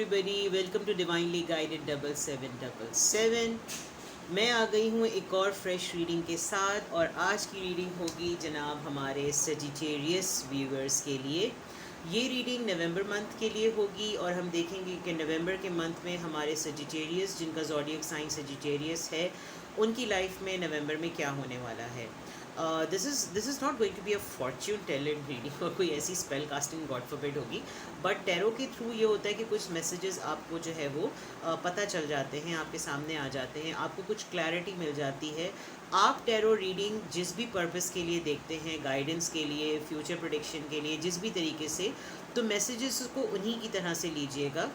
Everybody, welcome to divinely guided 7777। मैं आ गई हूँ एक और फ्रेश रीडिंग के साथ, और आज की रीडिंग होगी जनाब हमारे सजिटेरियस व्यूअर्स के लिए। ये रीडिंग नवंबर मंथ के लिए होगी, और हम देखेंगे कि नवंबर के मंथ में हमारे सजिटेरियस जिनका ज़ोडिएक साइन सजिटेरियस है, उनकी लाइफ में नवंबर में क्या होने वाला है। This is not going to be a fortune teller reading और कोई ऐसी स्पेल कास्टिंग गॉड फॉरबिड होगी, बट टैरो के थ्रू ये होता है कि कुछ मैसेजेस आपको जो है वो पता चल जाते हैं, आपके सामने आ जाते हैं, आपको कुछ क्लैरिटी मिल जाती है। आप टैरो रीडिंग जिस भी पर्पस के लिए देखते हैं, गाइडेंस के लिए, फ्यूचर प्रेडिक्शन के लिए, जिस भी तरीके से, तो मैसेजेस को उन्हीं की तरह से लीजिएगा।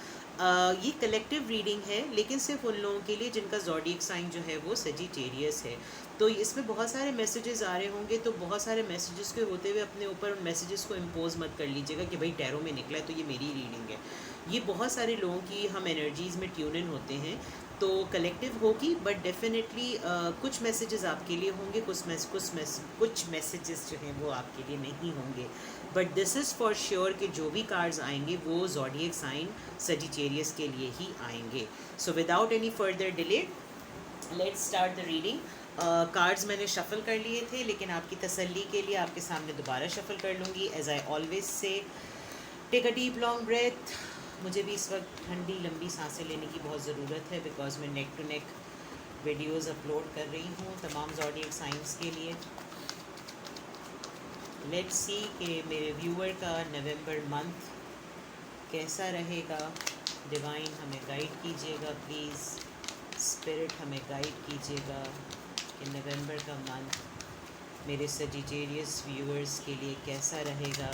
ये कलेक्टिव रीडिंग है, लेकिन सिर्फ उन लोगों के लिए जिनका ज़ोडिएक साइन जो है वो सजिटेरियस है। तो इसमें बहुत सारे मैसेजेस आ रहे होंगे, तो बहुत सारे मैसेजेस के होते हुए अपने ऊपर उन मैसेजेस को इम्पोज मत कर लीजिएगा कि भाई टैरो में निकला है तो ये मेरी रीडिंग है। ये बहुत सारे लोगों की हम एनर्जीज़ में ट्यून इन होते हैं, तो कलेक्टिव होगी, बट डेफिनेटली कुछ मैसेजेस आपके लिए होंगे, कुछ मैसेजेस जो हैं वो आपके लिए नहीं होंगे। But this is for sure कि जो भी कार्ड्स आएंगे वो ज़ोडिएक साइन सजिटेरियस के लिए ही आएंगे। So without any further delay, let's start the reading. Cards मैंने शफ़ल कर लिए थे, लेकिन आपकी तसल्ली के लिए आपके सामने दोबारा शफ़ल कर लूँगी। As I always say, take a deep long breath. मुझे भी इस वक्त ठंडी लंबी सांसें लेने की बहुत ज़रूरत है, बिकॉज मैं neck to neck videos upload कर रही हूँ तमाम ज़ोडिएक साइंस के लिए। लेट्स सी कि मेरे व्यूअर का नवंबर मंथ कैसा रहेगा। डिवाइन हमें गाइड कीजिएगा प्लीज़, स्पिरिट हमें गाइड कीजिएगा कि नवंबर का मंथ मेरे सजिटेरियस व्यूअर्स के लिए कैसा रहेगा।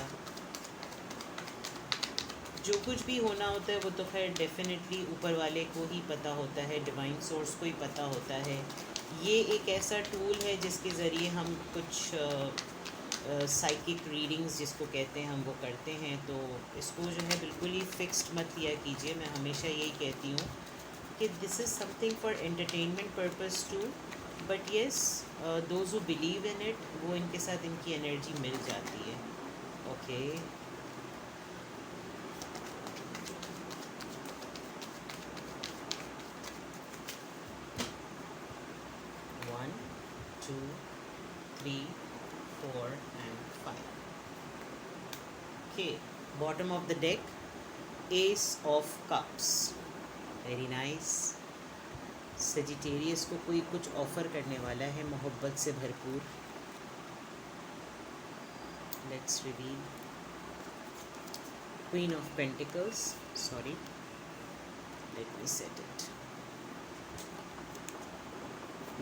जो कुछ भी होना होता है वो तो खैर डेफिनेटली ऊपर वाले को ही पता होता है, डिवाइन सोर्स को ही पता होता है। ये एक ऐसा टूल है जिसके ज़रिए हम कुछ साइकिक रीडिंग्स जिसको कहते हैं हम वो करते हैं। तो इसको जो है बिल्कुल ही फिक्स्ड मत लिया कीजिए। मैं हमेशा यही कहती हूँ कि this is something for entertainment purpose too, but yes those who believe in it, वो इनके साथ इनकी एनर्जी मिल जाती है। Okay, 1 2 3 4 and 5. Okay, bottom of the deck, Ace of Cups. Very nice. Sagittarius को कोई कुछ ऑफ़र करने वाला है मोहब्बत से भरपूर। Let's reveal queen of pentacles, sorry, let me set it,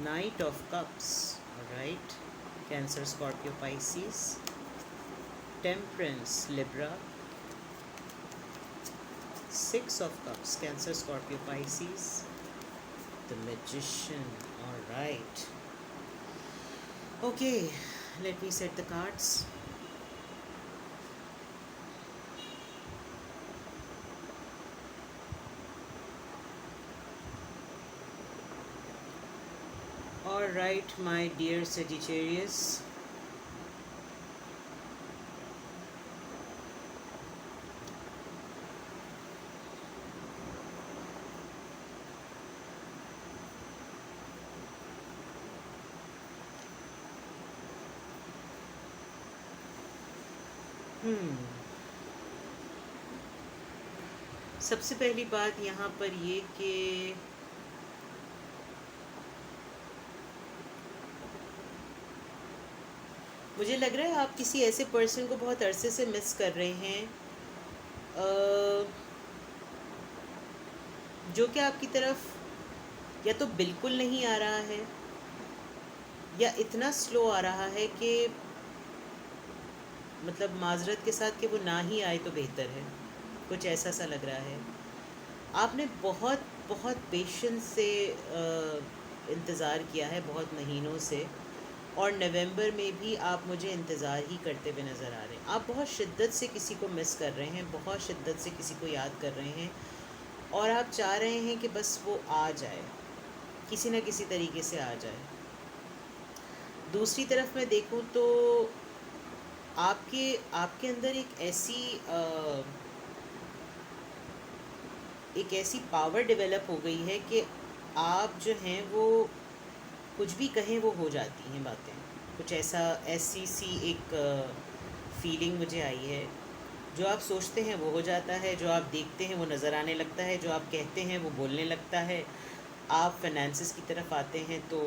night of cups, right, cancer, Scorpio, Pisces, temperance, Libra, 6 of cups, Cancer, Scorpio, Pisces, the Magician. All right. Okay, let me set the cards. All right, my dear Sagittarius. सबसे पहली बात यहाँ पर ये कि मुझे लग रहा है आप किसी ऐसे पर्सन को बहुत अरसे से मिस कर रहे हैं, जो कि आपकी तरफ या तो बिल्कुल नहीं आ रहा है या इतना स्लो आ रहा है कि मतलब माजरत के साथ कि वो ना ही आए तो बेहतर है, कुछ ऐसा सा लग रहा है। आपने बहुत बहुत पेशेंस से इंतज़ार किया है, बहुत महीनों से, और नवंबर में भी आप मुझे इंतज़ार ही करते हुए नज़र आ रहे हैं। आप बहुत शिद्दत से किसी को मिस कर रहे हैं, बहुत शिद्दत से किसी को याद कर रहे हैं, और आप चाह रहे हैं कि बस वो आ जाए, किसी न किसी तरीके से आ जाए। दूसरी तरफ मैं देखूं तो आपके अंदर एक एक ऐसी पावर डेवलप हो गई है कि आप जो हैं वो कुछ भी कहें वो हो जाती हैं बातें। कुछ ऐसा ऐसी सी एक फीलिंग मुझे आई है, जो आप सोचते हैं वो हो जाता है, जो आप देखते हैं वो नज़र आने लगता है, जो आप कहते हैं वो बोलने लगता है। आप फाइनेंसिस की तरफ आते हैं तो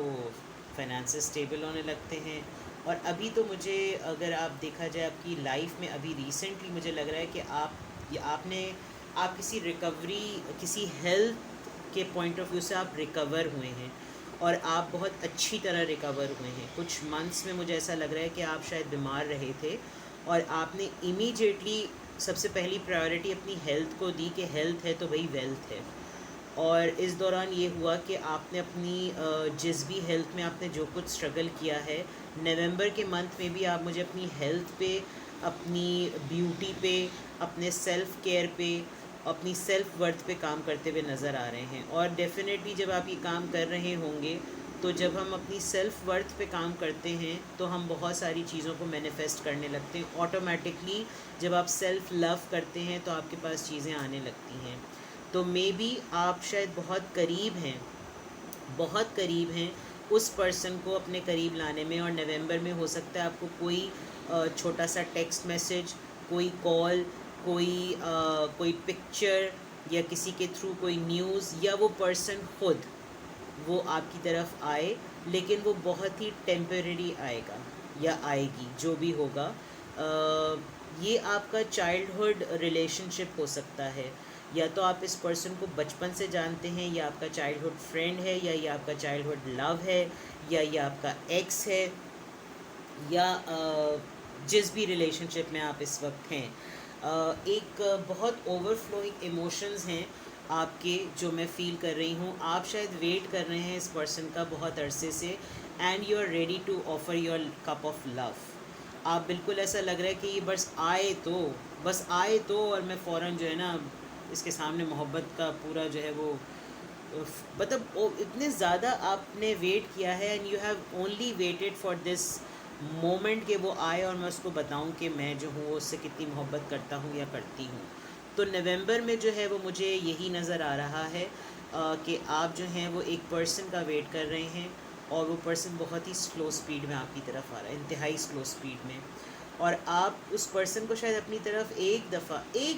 फाइनेंसिस स्टेबल होने लगते हैं। और अभी तो मुझे, अगर आप देखा जाए आपकी लाइफ में, अभी रिसेंटली मुझे लग रहा है कि आप किसी रिकवरी, किसी हेल्थ के पॉइंट ऑफ व्यू से आप रिकवर हुए हैं, और आप बहुत अच्छी तरह रिकवर हुए हैं। कुछ मंथ्स में मुझे ऐसा लग रहा है कि आप शायद बीमार रहे थे, और आपने इमीडिएटली सबसे पहली प्रायोरिटी अपनी हेल्थ को दी कि हेल्थ है तो भाई वेल्थ है। और इस दौरान ये हुआ कि आपने अपनी जिस भी हेल्थ में आपने जो कुछ स्ट्रगल किया है, नवंबर के मंथ में भी आप मुझे अपनी हेल्थ पे, अपनी ब्यूटी पे, अपने सेल्फ केयर पे, अपनी सेल्फ वर्थ पे काम करते हुए नज़र आ रहे हैं। और डेफिनेटली जब आप ये काम कर रहे होंगे, तो जब हम अपनी सेल्फ वर्थ पे काम करते हैं तो हम बहुत सारी चीज़ों को मैनिफेस्ट करने लगते हैं ऑटोमेटिकली। जब आप सेल्फ लव करते हैं तो आपके पास चीज़ें आने लगती हैं। तो मे बी आप शायद बहुत करीब हैं उस पर्सन को अपने करीब लाने में। और नवंबर में हो सकता है आपको कोई छोटा सा टेक्स्ट मैसेज, कोई कॉल, कोई पिक्चर, या किसी के थ्रू कोई न्यूज़, या वो पर्सन खुद वो आपकी तरफ आए, लेकिन वो बहुत ही टेम्परेरी आएगा या आएगी, जो भी होगा। ये आपका चाइल्डहुड रिलेशनशिप हो सकता है, या तो आप इस पर्सन को बचपन से जानते हैं, या आपका चाइल्डहुड फ्रेंड है, या ये आपका चाइल्डहुड लव है, या ये आपका एक्स है, या जिस भी रिलेशनशिप में आप इस वक्त हैं। एक बहुत ओवरफ्लोइंग इमोशंस हैं आपके, जो मैं फ़ील कर रही हूँ। आप शायद वेट कर रहे हैं इस पर्सन का बहुत अरसे से, and you are ready to offer your cup of love. आप बिल्कुल, ऐसा लग रहा है कि ये बस आए तो और मैं फ़ौरन जो है ना इसके सामने मोहब्बत का पूरा जो है वो मतलब इतने ज़्यादा आपने वेट किया है, and you have only waited for this moment कि वो आए और मैं उसको बताऊं कि मैं जो हूँ उससे कितनी मोहब्बत करता हूँ या करती हूँ। तो नवंबर में जो है वो मुझे यही नज़र आ रहा है कि आप जो हैं वो एक पर्सन का वेट कर रहे हैं, और वो पर्सन बहुत ही स्लो स्पीड में आपकी तरफ आ रहा है, इंतहाई स्लो स्पीड में। और आप उस पर्सन को शायद अपनी तरफ एक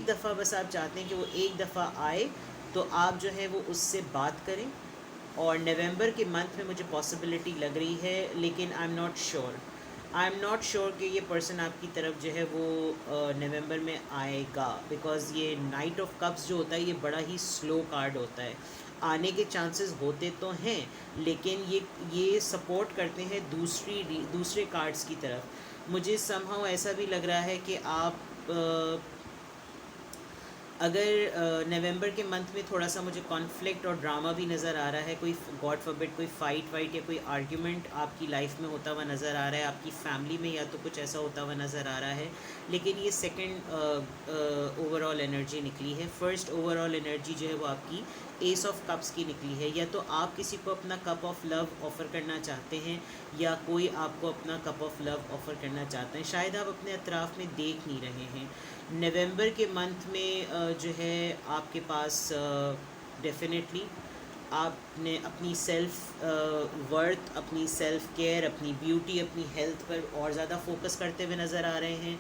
दफ़ा बस आप चाहते हैं कि वो एक दफ़ा आए, तो आप जो है वो उससे बात करें। और नवंबर के मंथ में मुझे पॉसिबिलिटी लग रही है, लेकिन आई एम नॉट श्योर कि ये पर्सन आपकी तरफ जो है वो नवंबर में आएगा, बिकॉज़ ये नाइट ऑफ कप्स जो होता है ये बड़ा ही स्लो कार्ड होता है। आने के चांसेस होते तो हैं, लेकिन ये सपोर्ट करते हैं दूसरे कार्ड्स की तरफ। मुझे समहाउ ऐसा भी लग रहा है कि आप अगर नवंबर के मंथ में थोड़ा सा मुझे कॉन्फ्लिक्ट और ड्रामा भी नज़र आ रहा है, कोई गॉड फॉरबिड कोई फाइट या कोई आर्ग्यूमेंट आपकी लाइफ में होता हुआ नज़र आ रहा है, आपकी फैमिली में या तो कुछ ऐसा होता हुआ नज़र आ रहा है। लेकिन ये सेकंड ओवरऑल एनर्जी निकली है। फर्स्ट ओवरऑल एनर्जी जो है वो आपकी एस ऑफ कप्स की निकली है। या तो आप किसी को अपना कप ऑफ लव ऑफ़र करना चाहते हैं, या कोई आपको अपना कप ऑफ लव ऑफ़र करना चाहते हैं। शायद आप अपने अतराफ़ में देख नहीं रहे हैं। नवंबर के मंथ में जो है आपके पास डेफिनेटली आपने अपनी सेल्फ वर्थ, अपनी सेल्फ केयर, अपनी ब्यूटी, अपनी हेल्थ पर और ज़्यादा फोकस करते हुए नज़र आ रहे हैं।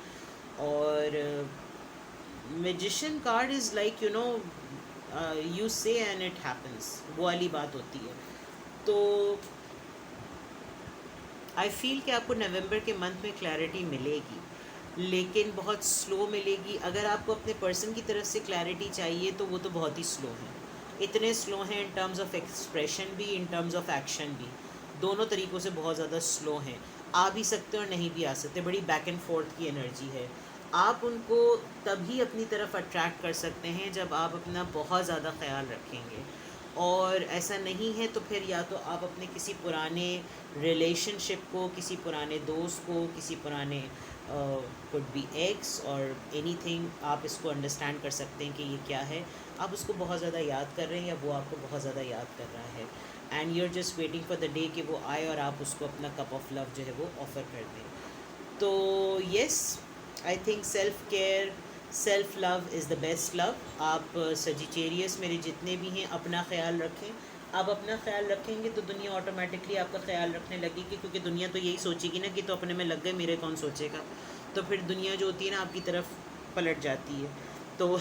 और magician card is like you से एंड इट हैपन्स, वो वाली बात होती है। तो आई फील कि आपको नवंबर के मंथ में क्लैरिटी मिलेगी, लेकिन बहुत स्लो मिलेगी। अगर आपको अपने पर्सन की तरफ से क्लैरिटी चाहिए तो वो तो बहुत ही स्लो है। इतने स्लो हैं इन टर्म्स ऑफ एक्सप्रेशन भी, इन टर्म्स ऑफ एक्शन भी, दोनों तरीक़ों से बहुत ज़्यादा स्लो हैं। आ भी सकते और नहीं भी आ सकते, बड़ी बैक एंड फोर्थ की एनर्जी है। आप उनको तभी अपनी तरफ अट्रैक्ट कर सकते हैं जब आप अपना बहुत ज़्यादा ख्याल रखेंगे। और ऐसा नहीं है तो फिर या तो आप अपने किसी पुराने रिलेशनशिप को, किसी पुराने दोस्त को, किसी पुराने कुड बी एक्स और एनीथिंग, आप इसको अंडरस्टैंड कर सकते हैं कि ये क्या है। आप उसको बहुत ज़्यादा याद कर रहे हैं, या वो आपको बहुत ज़्यादा याद कर रहा है, and you are just waiting for the day कि वो आए और आप उसको अपना कप ऑफ लव जो है वो ऑफ़र कर दें। तो yes, I think self care, self love is the best love. आप सजिटेरियस मेरे जितने भी हैं अपना ख्याल रखें। आप अपना ख्याल रखेंगे तो दुनिया ऑटोमेटिकली आपका ख्याल रखने लगेगी, क्योंकि दुनिया तो यही सोचेगी ना कि तो अपने में लग गए, मेरे कौन सोचेगा। तो फिर दुनिया जो होती है ना आपकी तरफ पलट जाती है। तो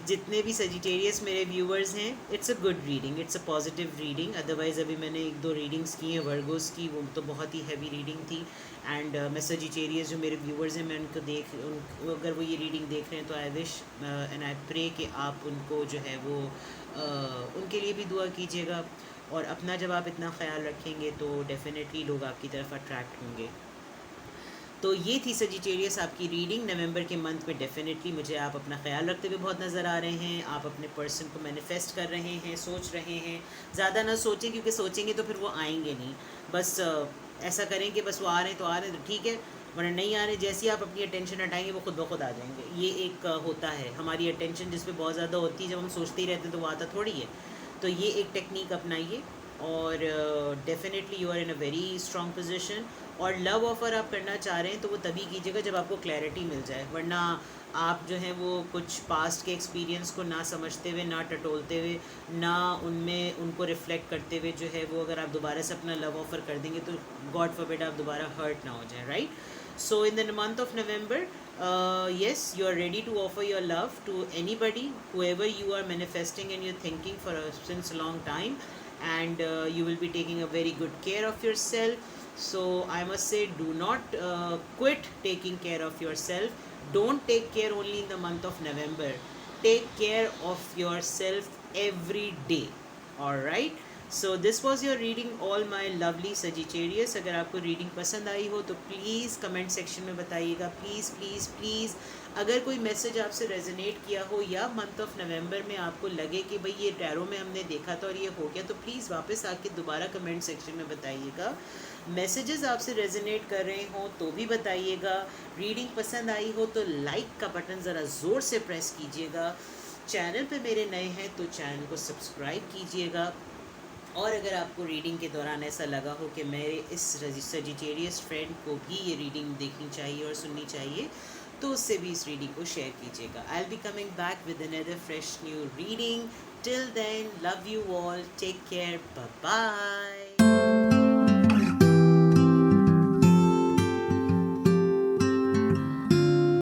जितने भी सजिटेरियस मेरे व्यूअर्स हैं, it's a good reading, it's a positive reading. Otherwise अभी मैंने 1-2 रीडिंग्स की हैं वर्गोस की, वो तो बहुत ही हैवी रीडिंग थी। एंड मैं सजिटेरियस जो मेरे व्यूअर्स हैं, मैं उनको अगर वो ये रीडिंग देख रहे हैं तो I wish and I pray कि आप उनको जो है वो उनके लिए भी दुआ कीजिएगा। और अपना जब आप इतना ख्याल रखेंगे तो डेफिनेटली लोग आपकी तरफ अट्रैक्ट होंगे। तो ये थी सजिटेरियस आपकी रीडिंग नवंबर के मंथ में। डेफिनेटली मुझे आप अपना ख्याल रखते हुए बहुत नज़र आ रहे हैं। आप अपने पर्सन को मैनिफेस्ट कर रहे हैं, सोच रहे हैं। ज़्यादा ना सोचें, क्योंकि सोचेंगे तो फिर वो आएंगे नहीं। बस ऐसा करें कि बस वो आ रहे हैं तो आ रहे हैं तो ठीक है, वरना नहीं आ रहे। जैसे ही आप अपनी अटेंशन हटाएंगे वो खुद ब खुद आ जाएंगे। ये एक होता है हमारी अटेंशन जिस पे बहुत ज़्यादा होती है, जब हम सोचते ही रहते हैं तो वो आता थोड़ी है। तो ये एक टेक्निक अपनाइए और definitely you are in a very strong position. और लव ऑफ़र आप करना चाह रहे हैं तो वो तभी कीजिएगा जब आपको क्लैरिटी मिल जाए, वरना आप जो हैं वो कुछ पास्ट के एक्सपीरियंस को ना समझते हुए, ना टटोलते हुए, ना उनमें उनको रिफ़्लेक्ट करते हुए जो है वो अगर आप दोबारा से अपना लव ऑफ़र कर देंगे तो गॉड फॉरबिड आप दोबारा हर्ट ना हो जाए, right. So in the month of November, yes, you are ready to offer your love to anybody, whoever you are manifesting and you're thinking for since a long time. And you will be taking a very good care of yourself. So I must say, do not quit taking care of yourself. Don't take care only in the month of November. Take care of yourself every day. All right. So this was your reading all my lovely Sagittarius. अगर आपको reading पसंद आई हो तो please comment section में बताइएगा, please please please. अगर कोई message आपसे रेजोनेट किया हो या मंथ ऑफ नवंबर में आपको लगे कि भाई ये टैरो में हमने देखा था और ये हो गया, तो प्लीज़ वापस आके दोबारा कमेंट सेक्शन में बताइएगा। मैसेजेस आपसे रेजोनेट कर रहे हों तो भी बताइएगा। रीडिंग पसंद आई हो तो लाइक का बटन ज़रा ज़ोर से प्रेस कीजिएगा। चैनल पे मेरे नए हैं तो चैनल को सब्सक्राइब कीजिएगा। और अगर आपको रीडिंग के दौरान ऐसा लगा हो कि मेरे इस सजिटेरियस फ्रेंड को भी ये रीडिंग देखनी चाहिए और सुननी चाहिए, तो उससे भी इस रीडिंग को शेयर कीजिएगा। I will be coming back with another fresh new reading. Till then, love you all, take care, bye bye.